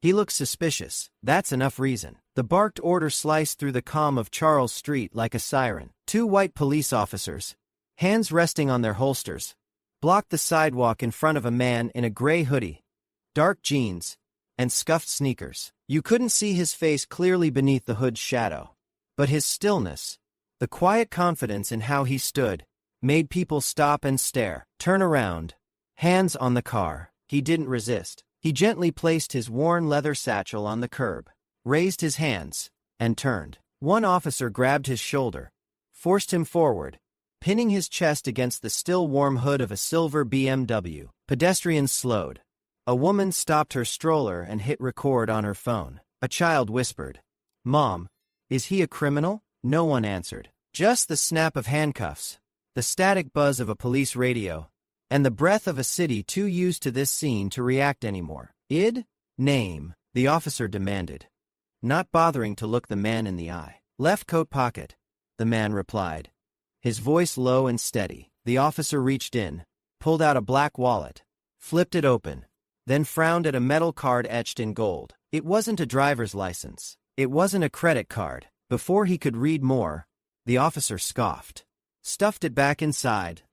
He looks suspicious. That's enough reason. The barked order sliced through the calm of Charles Street like a siren. Two white police officers, hands resting on their holsters, blocked the sidewalk in front of a man in a gray hoodie, dark jeans, and scuffed sneakers. You couldn't see his face clearly beneath the hood's shadow. But his stillness, the quiet confidence in how he stood, made people stop and stare, turn around, hands on the car. He didn't resist. He gently placed his worn leather satchel on the curb, raised his hands, and turned. One officer grabbed his shoulder, forced him forward, pinning his chest against the still warm hood of a silver BMW. Pedestrians slowed. A woman stopped her stroller and hit record on her phone. A child whispered, "Mom, is he a criminal?" No one answered. Just the snap of handcuffs, the static buzz of a police radio, and the breath of a city too used to this scene to react anymore. Name, the officer demanded, not bothering to look the man in the eye. "Left coat pocket," the man replied, his voice low and steady. The officer reached in, pulled out a black wallet, flipped it open, then frowned at a metal card etched in gold. It wasn't a driver's license. It wasn't a credit card. Before he could read more, the officer scoffed, stuffed it back inside,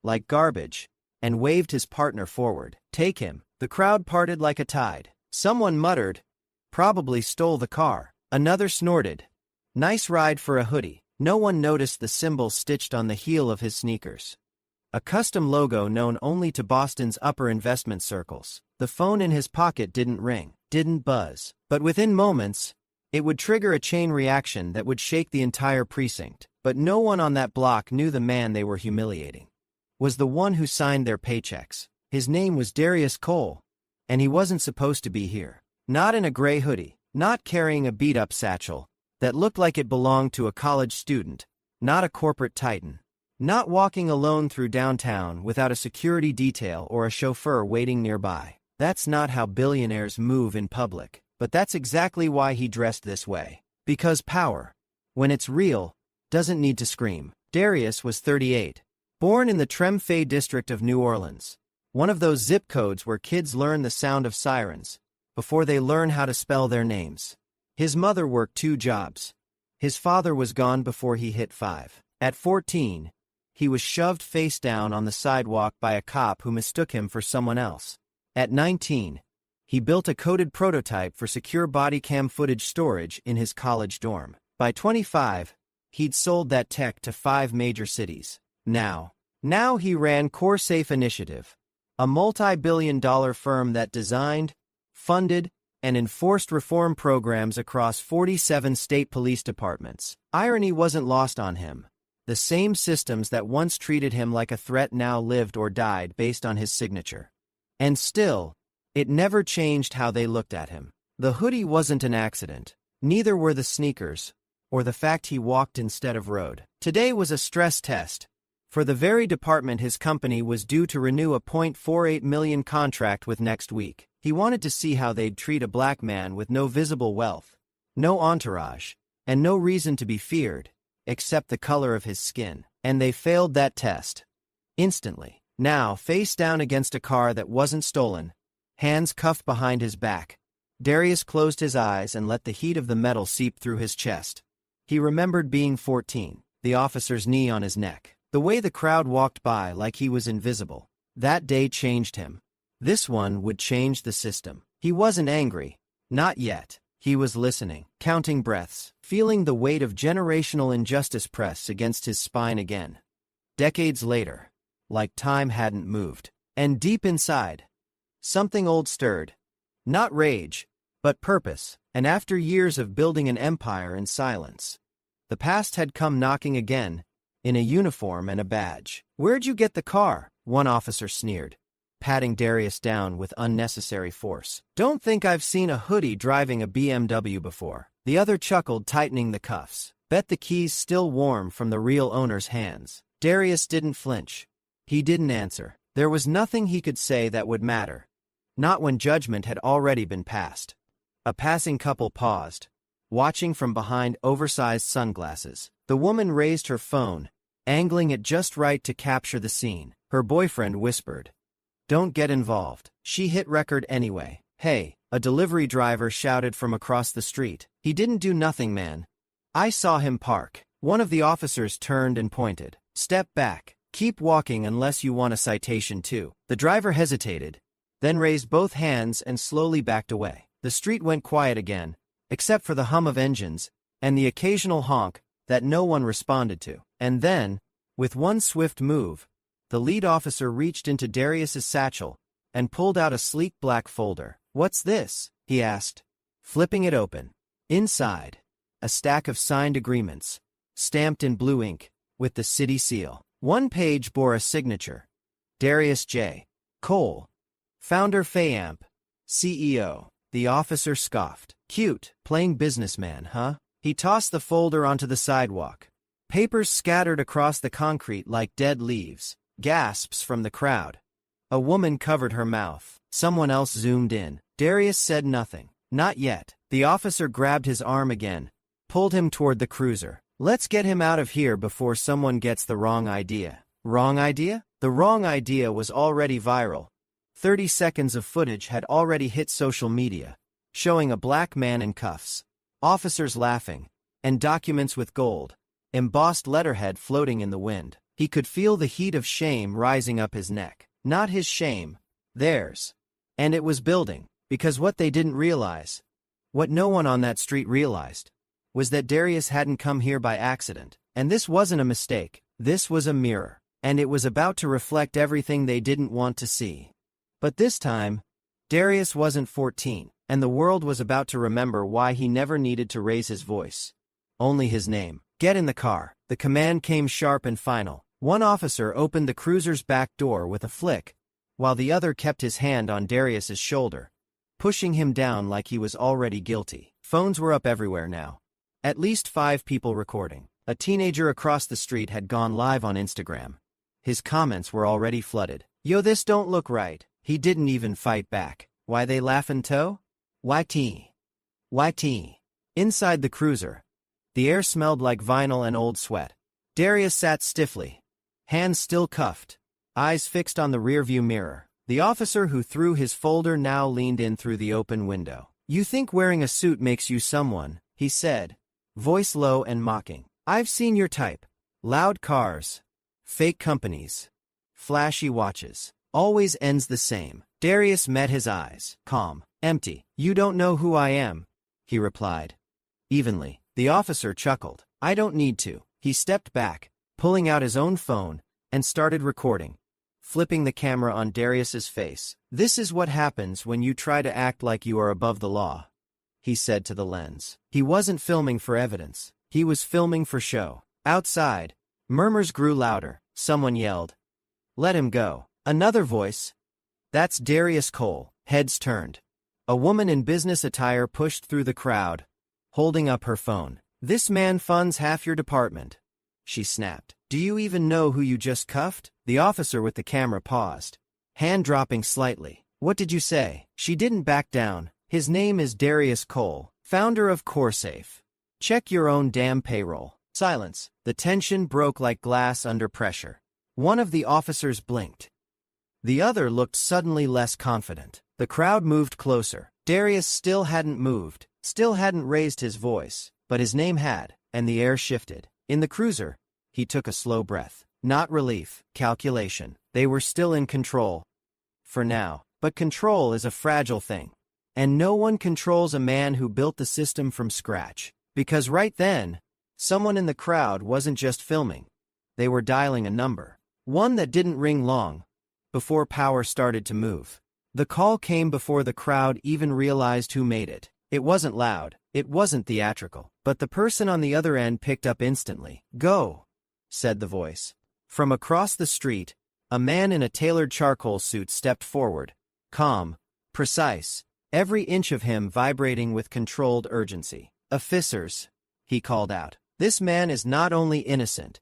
like garbage, and waved his partner forward. "Take him." The crowd parted like a tide. Someone muttered, "Probably stole the car." Another snorted, "Nice ride for a hoodie." No one noticed the symbol stitched on the heel of his sneakers, a custom logo known only to Boston's upper investment circles. The phone in his pocket didn't ring, didn't buzz, but within moments, it would trigger a chain reaction that would shake the entire precinct. But no one on that block knew the man they were humiliating was the one who signed their paychecks. His name was Darius Cole, and he wasn't supposed to be here. Not in a gray hoodie, not carrying a beat-up satchel that looked like it belonged to a college student, not a corporate titan, not walking alone through downtown without a security detail or a chauffeur waiting nearby. That's not how billionaires move in public, but that's exactly why he dressed this way. Because power, when it's real, doesn't need to scream. Darius was 38, born in the Tremfait district of New Orleans, one of those zip codes where kids learn the sound of sirens before they learn how to spell their names. His mother worked 2 jobs. His father was gone before he hit 5. At 14, he was shoved face down on the sidewalk by a cop who mistook him for someone else. At 19, he built a coded prototype for secure body cam footage storage in his college dorm. By 25, he'd sold that tech to 5 major cities. Now he ran CoreSafe Initiative, a multi-billion-dollar firm that designed, funded, and enforced reform programs across 47 state police departments. Irony wasn't lost on him. The same systems that once treated him like a threat now lived or died based on his signature. And still, it never changed how they looked at him. The hoodie wasn't an accident. Neither were the sneakers, or the fact he walked instead of rode. Today was a stress test for the very department his company was due to renew a $0.48 million contract with next week. He wanted to see how they'd treat a black man with no visible wealth, no entourage, and no reason to be feared, except the color of his skin. And they failed that test. Instantly. Now, face down against a car that wasn't stolen, hands cuffed behind his back, Darius closed his eyes and let the heat of the metal seep through his chest. He remembered being 14, the officer's knee on his neck, the way the crowd walked by like he was invisible. That day changed him. This one would change the system. He wasn't angry. Not yet. He was listening, counting breaths, feeling the weight of generational injustice press against his spine again. Decades later, like time hadn't moved. And deep inside, something old stirred. Not rage, but purpose. And after years of building an empire in silence, the past had come knocking again, in a uniform and a badge. "Where'd you get the car?" one officer sneered, patting Darius down with unnecessary force. "Don't think I've seen a hoodie driving a BMW before." The other chuckled, tightening the cuffs. "Bet the key's still warm from the real owner's hands." Darius didn't flinch. He didn't answer. There was nothing he could say that would matter. Not when judgment had already been passed. A passing couple paused, watching from behind oversized sunglasses. The woman raised her phone, angling it just right to capture the scene. Her boyfriend whispered, "Don't get involved." She hit record anyway. "Hey," a delivery driver shouted from across the street. "He didn't do nothing, man. I saw him park." One of the officers turned and pointed. "Step back. Keep walking unless you want a citation too." The driver hesitated, then raised both hands and slowly backed away. The street went quiet again, except for the hum of engines and the occasional honk that no one responded to. And then, with one swift move, the lead officer reached into Darius's satchel and pulled out a sleek black folder. "What's this?" he asked, flipping it open. Inside, a stack of signed agreements, stamped in blue ink, with the city seal. One page bore a signature. Darius J. Cole, founder FAAMP, CEO. The officer scoffed. "Cute, plain businessman, huh?" He tossed the folder onto the sidewalk. Papers scattered across the concrete like dead leaves. Gasps from the crowd. A woman covered her mouth. Someone else zoomed in. Darius said nothing. "Not yet." The officer grabbed his arm again, pulled him toward the cruiser. "Let's get him out of here before someone gets the wrong idea." Wrong idea? The wrong idea was already viral. 30 seconds of footage had already hit social media, showing a black man in cuffs, officers laughing, and documents with gold, embossed letterhead floating in the wind. He could feel the heat of shame rising up his neck. Not his shame, theirs. And it was building, because what they didn't realize, what no one on that street realized, was that Darius hadn't come here by accident. And this wasn't a mistake, this was a mirror, and it was about to reflect everything they didn't want to see. But this time, Darius wasn't 14, and the world was about to remember why he never needed to raise his voice. Only his name. "Get in the car." The command came sharp and final. One officer opened the cruiser's back door with a flick, while the other kept his hand on Darius's shoulder, pushing him down like he was already guilty. Phones were up everywhere now. At least 5 people recording. A teenager across the street had gone live on Instagram. His comments were already flooded. "Yo, this don't look right." He didn't even fight back. "Why they laughin' toe? YT. YT." Inside the cruiser, the air smelled like vinyl and old sweat. Darius sat stiffly, hands still cuffed, eyes fixed on the rearview mirror. The officer who threw his folder now leaned in through the open window. "You think wearing a suit makes you someone," he said, voice low and mocking. "I've seen your type. Loud cars, fake companies, flashy watches. Always ends the same." Darius met his eyes, calm, empty. "You don't know who I am," he replied, evenly. The officer chuckled. "I don't need to." He stepped back, pulling out his own phone, and started recording, flipping the camera on Darius's face. "This is what happens when you try to act like you are above the law," he said to the lens. He wasn't filming for evidence. He was filming for show. Outside, murmurs grew louder. Someone yelled, "Let him go." Another voice, "That's Darius Cole." Heads turned. A woman in business attire pushed through the crowd, holding up her phone. "This man funds half your department," she snapped. "Do you even know who you just cuffed?" The officer with the camera paused, hand dropping slightly. "What did you say?" She didn't back down. "His name is Darius Cole, founder of CoreSafe. Check your own damn payroll." Silence. The tension broke like glass under pressure. One of the officers blinked. The other looked suddenly less confident. The crowd moved closer. Darius still hadn't moved, still hadn't raised his voice, but his name had, and the air shifted. In the cruiser, he took a slow breath. Not relief, calculation. They were still in control. For now. But control is a fragile thing. And no one controls a man who built the system from scratch. Because right then, someone in the crowd wasn't just filming. They were dialing a number. One that didn't ring long before power started to move. The call came before the crowd even realized who made it. It wasn't loud, it wasn't theatrical, but the person on the other end picked up instantly. "Go," said the voice. From across the street, a man in a tailored charcoal suit stepped forward, calm, precise, every inch of him vibrating with controlled urgency. "Officers," he called out. "This man is not only innocent,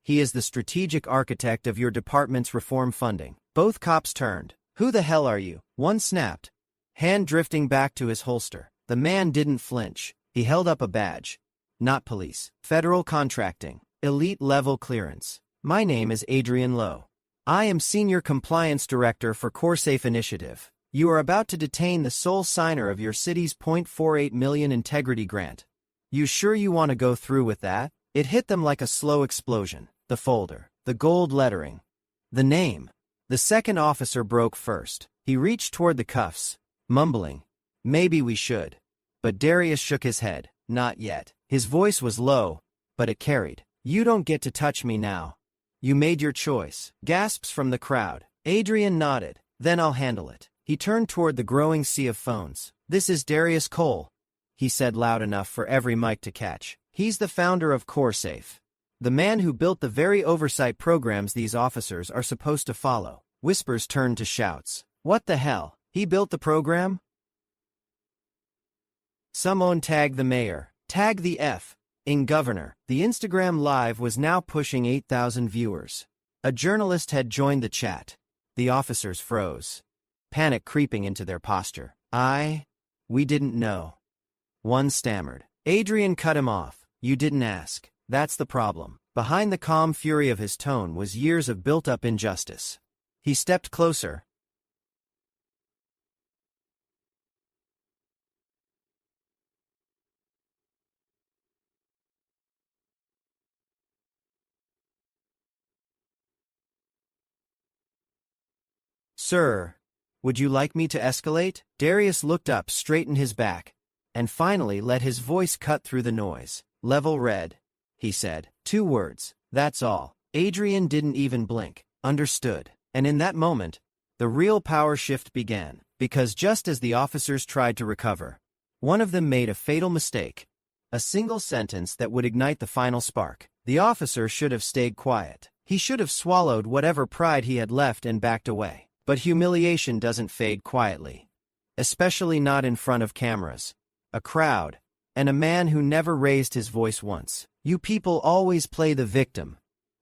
he is the strategic architect of your department's reform funding." Both cops turned. "Who the hell are you?" One snapped, hand drifting back to his holster. The man didn't flinch. He held up a badge. "Not police. Federal contracting. Elite level clearance. My name is Adrian Lowe. I am Senior Compliance Director for CoreSafe Initiative. You are about to detain the sole signer of your city's .48 million integrity grant. You sure you want to go through with that? It hit them like a slow explosion. The folder, the gold lettering, the name. The second officer broke first. He reached toward the cuffs, mumbling, "Maybe we should." But Darius shook his head. "Not yet." His voice was low, but it carried. "You don't get to touch me now. You made your choice." Gasps from the crowd. Adrian nodded. "Then I'll handle it." He turned toward the growing sea of phones. "This is Darius Cole," he said loud enough for every mic to catch. "He's the founder of CoreSafe. The man who built the very oversight programs these officers are supposed to follow." Whispers turned to shouts. "What the hell? He built the program?" Someone tag the mayor. Tag the F-ing governor. The Instagram Live was now pushing 8,000 viewers. A journalist had joined the chat. The officers froze, panic creeping into their posture. We didn't know." One stammered. Adrian cut him off. "You didn't ask. That's the problem." Behind the calm fury of his tone was years of built-up injustice. He stepped closer. "Sir, would you like me to escalate?" Darius looked up, straightened his back, and finally let his voice cut through the noise. "Level red," he said. "2 words, that's all." Adrian didn't even blink. Understood. And in that moment, the real power shift began, because just as the officers tried to recover, one of them made a fatal mistake. A single sentence that would ignite the final spark. The officer should have stayed quiet. He should have swallowed whatever pride he had left and backed away. But humiliation doesn't fade quietly. Especially not in front of cameras, a crowd, and a man who never raised his voice once. "You people always play the victim,"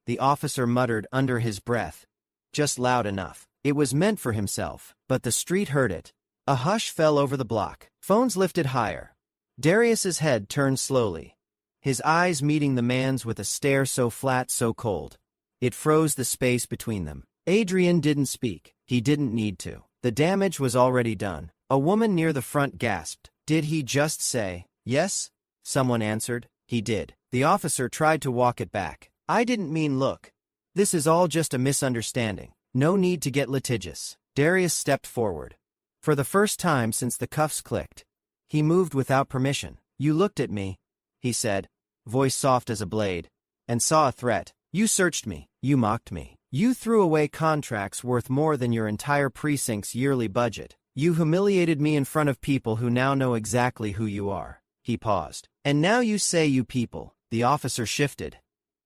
the officer muttered under his breath, just loud enough. It was meant for himself, but the street heard it. A hush fell over the block. Phones lifted higher. Darius's head turned slowly, his eyes meeting the man's with a stare so flat, so cold. It froze the space between them. Adrian didn't speak. He didn't need to. The damage was already done. A woman near the front gasped. "Did he just say, yes?" Someone answered. "He did." The officer tried to walk it back. "I didn't mean look. This is all just a misunderstanding. No need to get litigious." Darius stepped forward. For the first time since the cuffs clicked, he moved without permission. "You looked at me," he said, voice soft as a blade, "and saw a threat. You searched me. You mocked me. You threw away contracts worth more than your entire precinct's yearly budget. You humiliated me in front of people who now know exactly who you are." He paused. "And now you say you people." The officer shifted,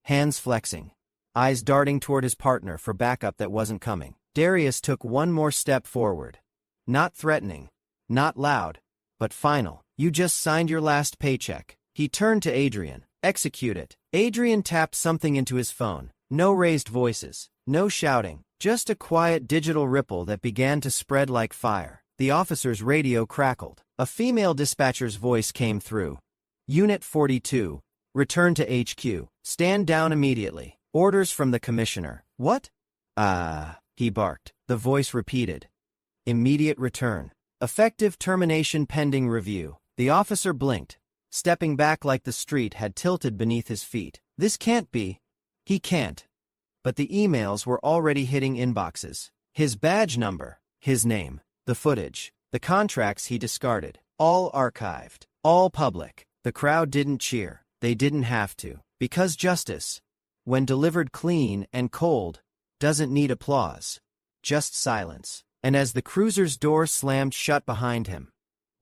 hands flexing, eyes darting toward his partner for backup that wasn't coming. Darius took one more step forward. Not threatening, not loud, but final. "You just signed your last paycheck." He turned to Adrian. "Execute it." Adrian tapped something into his phone. No raised voices, no shouting, just a quiet digital ripple that began to spread like fire. The officer's radio crackled. A female dispatcher's voice came through. "Unit 42, return to HQ. Stand down immediately. Orders from the commissioner." "What?" He barked. The voice repeated. "Immediate return. Effective termination pending review." The officer blinked, stepping back like the street had tilted beneath his feet. This can't be. He can't. But the emails were already hitting inboxes. His badge number, his name, the footage, the contracts he discarded, all archived, all public. The crowd didn't cheer. They didn't have to. Because justice, when delivered clean and cold, doesn't need applause. Just silence. And as the cruiser's door slammed shut behind him,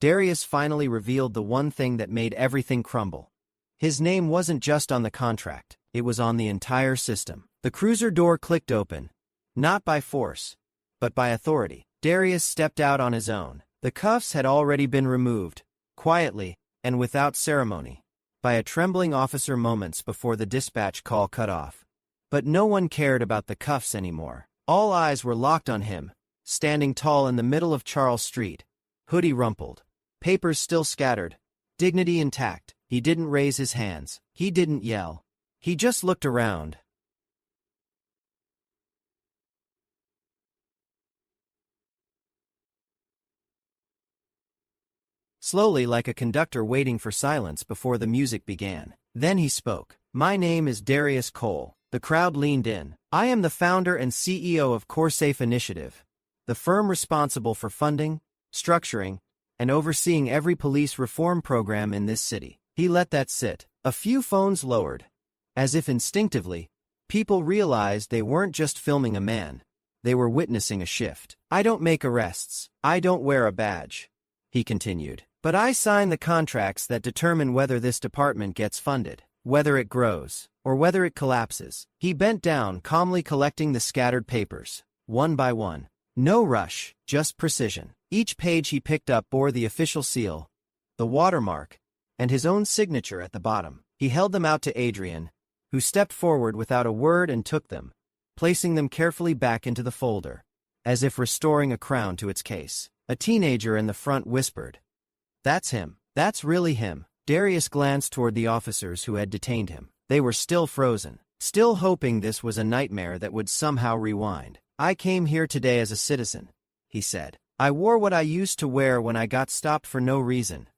Darius finally revealed the one thing that made everything crumble. His name wasn't just on the contract. It was on the entire system. The cruiser door clicked open, not by force, but by authority. Darius stepped out on his own. The cuffs had already been removed, quietly, and without ceremony, by a trembling officer moments before the dispatch call cut off. But no one cared about the cuffs anymore. All eyes were locked on him, standing tall in the middle of Charles Street, hoodie rumpled, papers still scattered, dignity intact. He didn't raise his hands. He didn't yell. He just looked around. slowly like a conductor waiting for silence before the music began. Then he spoke. "My name is Darius Cole." The crowd leaned in. "I am the founder and CEO of CoreSafe Initiative, the firm responsible for funding, structuring, and overseeing every police reform program in this city." He let that sit. A few phones lowered. As if instinctively, people realized they weren't just filming a man. They were witnessing a shift. "I don't make arrests. I don't wear a badge," he continued. "But I sign the contracts that determine whether this department gets funded, whether it grows, or whether it collapses." He bent down, calmly collecting the scattered papers, one by one. No rush, just precision. Each page he picked up bore the official seal, the watermark, and his own signature at the bottom. He held them out to Adrian, who stepped forward without a word and took them, placing them carefully back into the folder, as if restoring a crown to its case. A teenager in the front whispered, "That's him. That's really him." Darius glanced toward the officers who had detained him. They were still frozen, still hoping this was a nightmare that would somehow rewind. "I came here today as a citizen," he said. "I wore what I used to wear when I got stopped for no reason,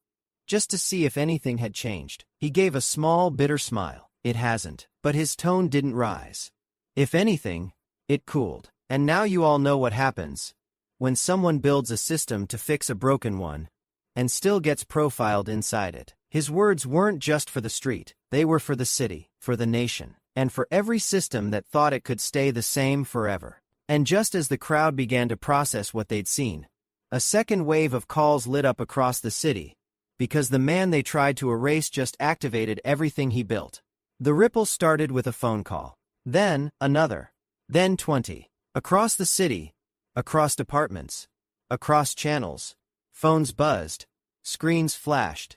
just to see if anything had changed." He gave a small, bitter smile. "It hasn't." But his tone didn't rise. If anything, it cooled. "And now you all know what happens when someone builds a system to fix a broken one, and still gets profiled inside it." His words weren't just for the street, they were for the city, for the nation, and for every system that thought it could stay the same forever. And just as the crowd began to process what they'd seen, a second wave of calls lit up across the city, because the man they tried to erase just activated everything he built. The ripple started with a phone call, then another, then 20. Across the city, across departments, across channels, phones buzzed, screens flashed,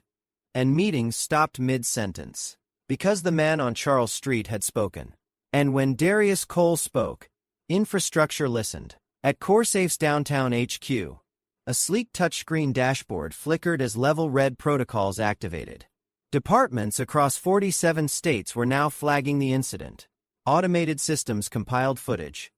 and meetings stopped mid-sentence, because the man on Charles Street had spoken. And when Darius Cole spoke, infrastructure listened. At CoreSafe's downtown HQ, a sleek touchscreen dashboard flickered as level red protocols activated. Departments across 47 states were now flagging the incident. Automated systems compiled footage,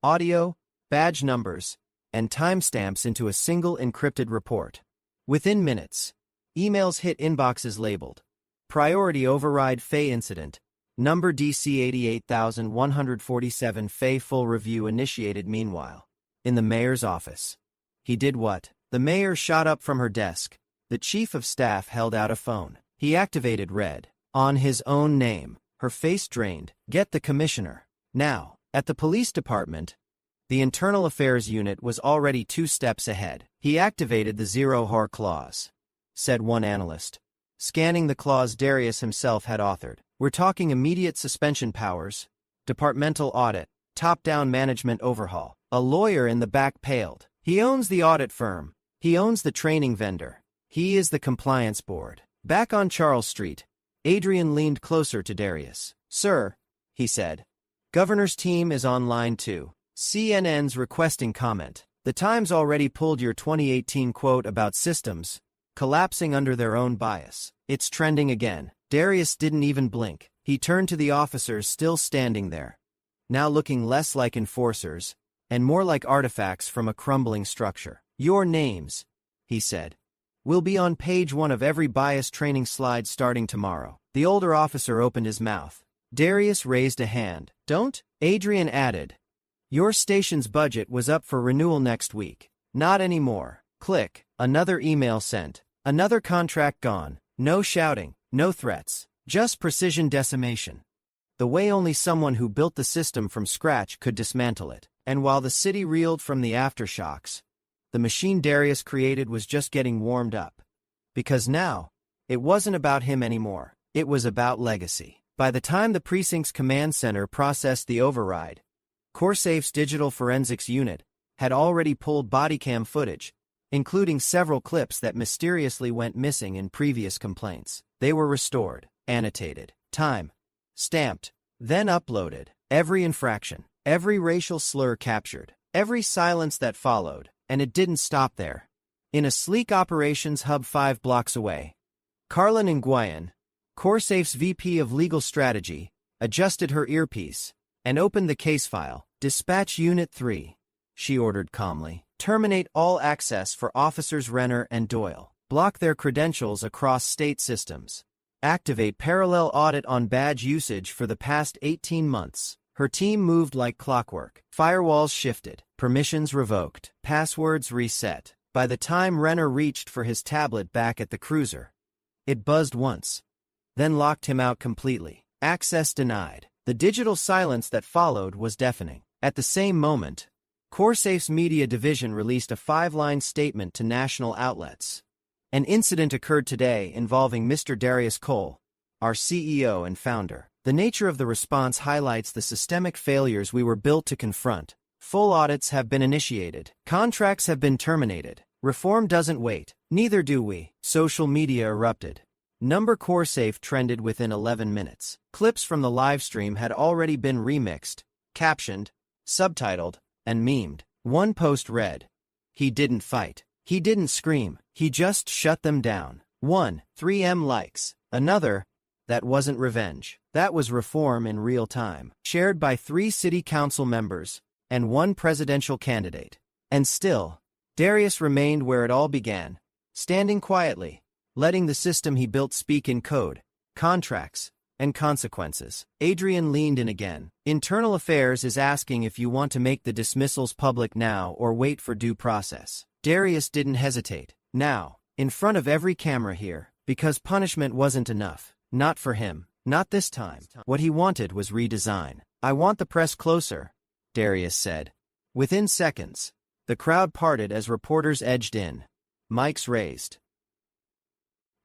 audio, badge numbers, and timestamps into a single encrypted report. Within minutes, emails hit inboxes labeled "Priority Override Fay Incident, number DC 88147 Fay Full Review Initiated." Meanwhile, in the mayor's office, he did what? The mayor shot up from her desk. The chief of staff held out a phone. He activated Red. On his own name. Her face drained. "Get the commissioner. Now." At the police department, the internal affairs unit was already 2 steps ahead. "He activated the zero-hour clause," said one analyst, scanning the clause Darius himself had authored. "We're talking immediate suspension powers, departmental audit, top-down management overhaul." A lawyer in the back paled. "He owns the audit firm. He owns the training vendor. He is the compliance board." Back on Charles Street, Adrian leaned closer to Darius. "Sir," he said, "Governor's team is online too. CNN's requesting comment. The Times already pulled your 2018 quote about systems collapsing under their own bias. It's trending again." Darius didn't even blink. He turned to the officers still standing there, now looking less like enforcers and more like artifacts from a crumbling structure. "Your names," he said, "will be on page 1 of every bias training slide starting tomorrow." The older officer opened his mouth. Darius raised a hand. "Don't," Adrian added. "Your station's budget was up for renewal next week. Not anymore." Click. Another email sent. Another contract gone. No shouting, no threats, just precision decimation. The way only someone who built the system from scratch could dismantle it. And while the city reeled from the aftershocks, the machine Darius created was just getting warmed up. Because now, it wasn't about him anymore. It was about legacy. By the time the precinct's command center processed the override, CoreSafe's digital forensics unit had already pulled bodycam footage, including several clips that mysteriously went missing in previous complaints. They were restored, annotated, time-stamped, then uploaded. Every infraction, every racial slur captured, every silence that followed, and it didn't stop there. In a sleek operations hub 5 blocks away, Carla Nguyen, CoreSafe's VP of Legal Strategy, adjusted her earpiece and opened the case file. "Dispatch Unit 3, she ordered calmly. "Terminate all access for Officers Renner and Doyle." Block their credentials across state systems. Activate parallel audit on badge usage for the past 18 months. Her team moved like clockwork. Firewalls shifted, permissions revoked, passwords reset. By the time Renner reached for his tablet back at the cruiser, it buzzed once, then locked him out completely. Access denied. The digital silence that followed was deafening. At the same moment, CoreSafe's media division released a 5-line statement to national outlets. An incident occurred today involving Mr. Darius Cole, our CEO and founder. The nature of the response highlights the systemic failures we were built to confront. Full audits have been initiated. Contracts have been terminated. Reform doesn't wait. Neither do we. Social media erupted. Number CoreSafe trended within 11 minutes. Clips from the livestream had already been remixed, captioned, subtitled, and memed. One post read, "He didn't fight. He didn't scream. He just shut them down." 3M likes. Another, "That wasn't revenge. That was reform in real time." Shared by 3 city council members and 1 presidential candidate. And still, Darius remained where it all began, standing quietly, letting the system he built speak in code, contracts, and consequences. Adrian leaned in again. Internal Affairs is asking if you want to make the dismissals public now or wait for due process. Darius didn't hesitate. Now, in front of every camera here, because punishment wasn't enough. Not for him. Not this time. What he wanted was redesign. "I want the press closer," Darius said. Within seconds, the crowd parted as reporters edged in. Mics raised.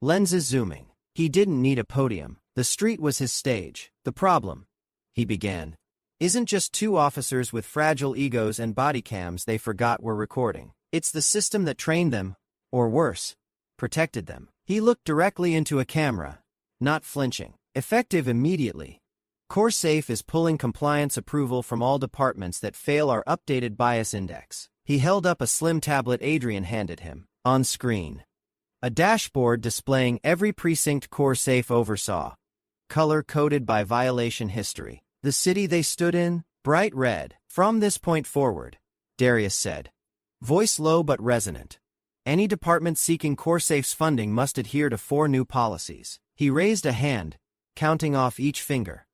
Lenses zooming. He didn't need a podium. The street was his stage. "The problem," he began, "isn't just 2 officers with fragile egos and body cams they forgot were recording. It's the system that trained them, or worse, protected them." He looked directly into a camera, not flinching. Effective immediately. CoreSafe is pulling compliance approval from all departments that fail our updated bias index. He held up a slim tablet Adrian handed him. On screen, a dashboard displaying every precinct CoreSafe oversaw, color-coded by violation history. The city they stood in, bright red. "From this point forward," Darius said, voice low but resonant, "any department seeking CoreSafe's funding must adhere to 4 new policies." He raised a hand, counting off each finger.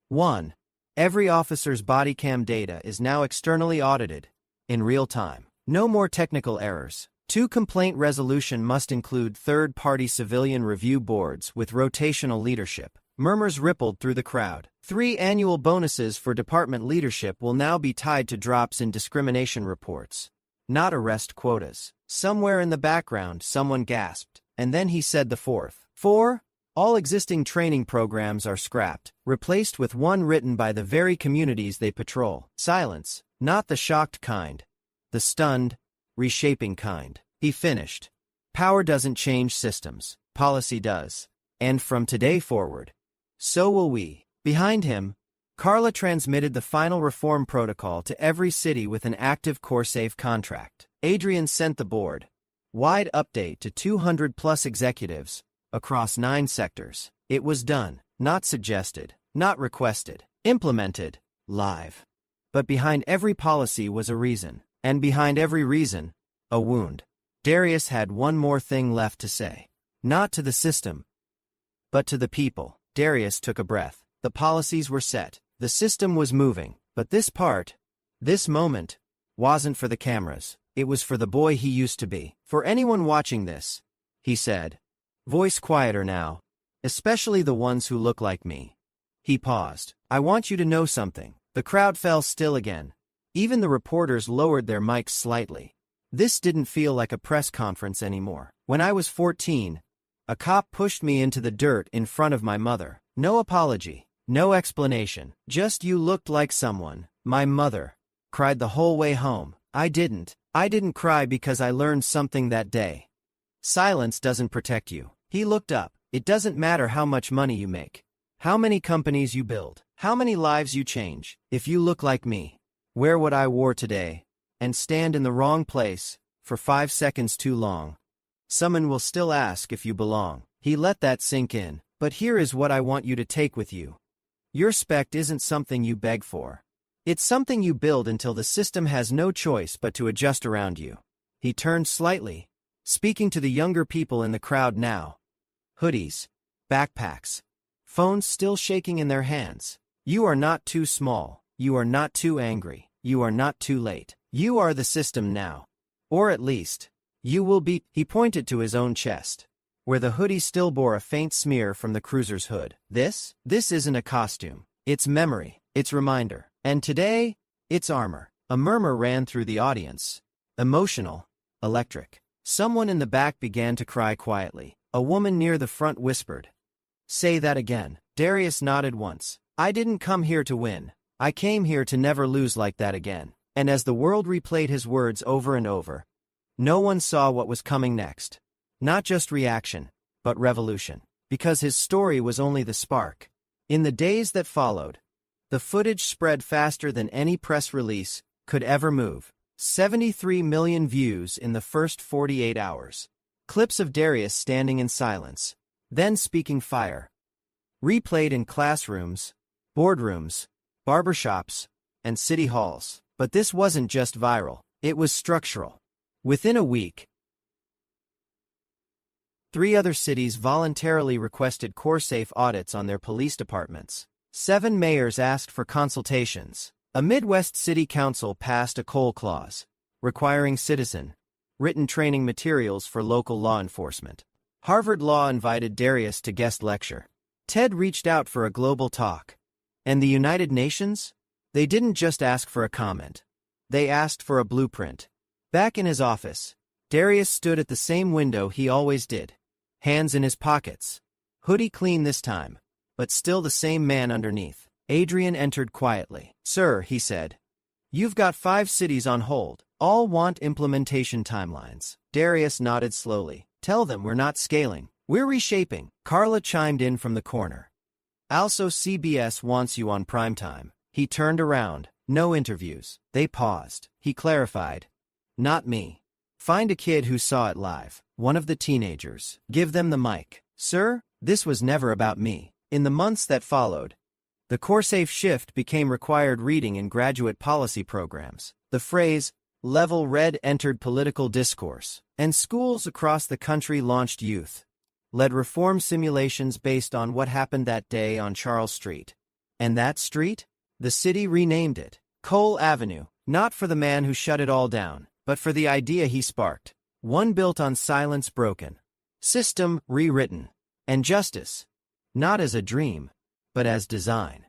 1. Every officer's body cam data is now externally audited, in real time. No more technical errors. 2. Complaint resolution must include third-party civilian review boards with rotational leadership. Murmurs rippled through the crowd. 3. Annual bonuses for department leadership will now be tied to drops in discrimination reports, not arrest quotas. Somewhere in the background, someone gasped, and then he said the 4th. 4. All existing training programs are scrapped, replaced with one written by the very communities they patrol. Silence, not the shocked kind, the stunned, reshaping kind. He finished. Power doesn't change systems, policy does. And from today forward, so will we. Behind him, Carla transmitted the final reform protocol to every city with an active CoreSafe contract. Adrian sent the board-wide update to 200-plus executives across 9 sectors. It was done, not suggested, not requested, implemented, live. But behind every policy was a reason, and behind every reason, a wound. Darius had one more thing left to say. Not to the system, but to the people. Darius took a breath. The policies were set, the system was moving, but this part, this moment, wasn't for the cameras. It was for the boy he used to be. For anyone watching this, he said, voice quieter now, especially the ones who look like me. He paused. I want you to know something. The crowd fell still again. Even the reporters lowered their mics slightly. This didn't feel like a press conference anymore. When I was 14, a cop pushed me into the dirt in front of my mother. No apology, no explanation. Just you looked like someone. My mother cried the whole way home. I didn't cry because I learned something that day. Silence doesn't protect you. He looked up. It doesn't matter how much money you make, how many companies you build, how many lives you change. If you look like me, wear what I wore today, and stand in the wrong place for 5 seconds too long, someone will still ask if you belong. He let that sink in. But here is what I want you to take with you. Your respect isn't something you beg for. It's something you build until the system has no choice but to adjust around you. He turned slightly, speaking to the younger people in the crowd now. Hoodies, backpacks, phones still shaking in their hands. You are not too small, you are not too angry, you are not too late. You are the system now. Or at least, you will be. He pointed to his own chest, where the hoodie still bore a faint smear from the cruiser's hood. This isn't a costume. It's memory, it's reminder. And today, it's armor. A murmur ran through the audience. Emotional, electric. Someone in the back began to cry quietly. A woman near the front whispered, "Say that again." Darius nodded once. "I didn't come here to win. I came here to never lose like that again." And as the world replayed his words over and over, no one saw what was coming next. Not just reaction, but revolution. Because his story was only the spark. In the days that followed, the footage spread faster than any press release could ever move. 73 million views in the first 48 hours. Clips of Darius standing in silence, then speaking fire. Replayed in classrooms, boardrooms, barbershops, and city halls. But this wasn't just viral, it was structural. Within a week, 3 other cities voluntarily requested CoreSafe audits on their police departments. 7 mayors asked for consultations. A Midwest city council passed a coal clause, requiring written training materials for local law enforcement. Harvard Law invited Darius to guest lecture. TED reached out for a global talk. And the United Nations? They didn't just ask for a comment. They asked for a blueprint. Back in his office, Darius stood at the same window he always did. Hands in his pockets. Hoodie clean this time, but still the same man underneath. Adrian entered quietly. "Sir," he said, "you've got 5 cities on hold. All want implementation timelines." Darius nodded slowly. "Tell them we're not scaling. We're reshaping." Carla chimed in from the corner. "Also CBS wants you on primetime." He turned around. "No interviews." They paused. He clarified. "Not me. Find a kid who saw it live. One of the teenagers. Give them the mic." "Sir, this was never about me." In the months that followed, the CoreSafe shift became required reading in graduate policy programs. The phrase, "level red," entered political discourse, and schools across the country launched youth-led reform simulations based on what happened that day on Charles Street. And that street? The city renamed it Cole Avenue, not for the man who shut it all down, but for the idea he sparked. One built on silence broken, system rewritten, and justice, not as a dream, but as design.